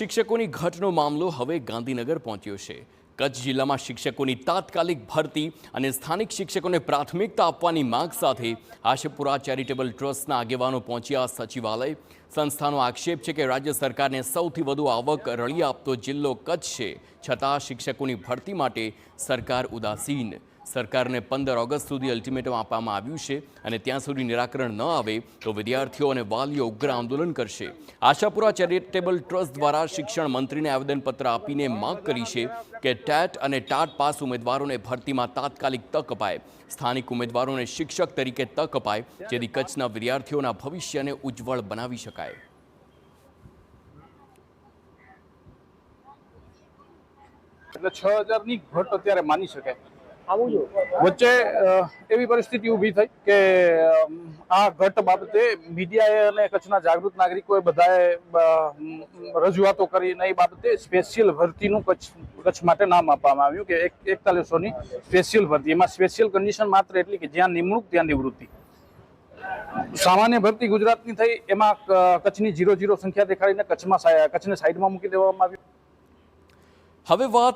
શિક્ષકોની ઘટનો મામલો હવે ગાંધીનગર પહોંચ્યો છે। કચ્છ જિલ્લામાં શિક્ષકોની તાત્કાલિક ભરતી અને સ્થાનિક શિક્ષકોને પ્રાથમિકતા આપવાની માંગ સાથે આશાપુરા ચેરિટેબલ ટ્રસ્ટના આગેવાનો પહોંચ્યા સચિવાલય। સંસ્થાનો આક્ષેપ છે કે રાજ્ય સરકારને સૌથી વધુ આવક રળી આપતો જિલ્લો કચ્છ છે, છતાં શિક્ષકોની ભરતી માટે સરકાર ઉદાસીન। સરકારને 15 ઓગસ્ટ સુધી અલ્ટિમેટમ આપવામાં આવ્યું છે અને ત્યાં સુધી નિરાકરણ ન આવે તો વિદ્યાર્થીઓ અને વાલીઓ ઉગ્ર આંદોલન કરશે। આશાપુરા ચેરિટેબલ ટ્રસ્ટ દ્વારા શિક્ષણ મંત્રીને આવેદનપત્ર આપીને માંગ કરી છે કે ટેટ અને ટાટ પાસ ઉમેદવારોને ભરતીમાં તાત્કાલિક તક અપાય, સ્થાનિક ઉમેદવારોને શિક્ષક તરીકે તક અપાય, જેથી કચ્છના વિદ્યાર્થીઓના ભવિષ્યને ઉજ્જવળ બનાવી શકાય। એટલે 6000 ની ઘટ અત્યારે માની શકાય। વચ્ચે એવી પરિસ્થિતિ ઊભી થઈ કે આ ઘટ બાબતે મીડિયાએ અને કચ્છના જાગૃત નાગરિકોએ બધાએ રજૂઆતો કરી અને એ બાબતે સ્પેશિયલ ભરતીનું કચ્છ માટે નામ આપવામાં આવ્યું કે 4100ની સ્પેશિયલ ભરતી। એમાં સ્પેશિયલ કન્ડિશન માત્ર એટલી કે જ્યાં નિમણૂક ત્યાં નિવૃત્તિ। સામાન્ય ભરતી ગુજરાતની થઈ, એમાં કચ્છની 00 સંખ્યા દેખાડીને કચ્છને સાઈડમાં મૂકી દેવામાં આવી। હવે વાત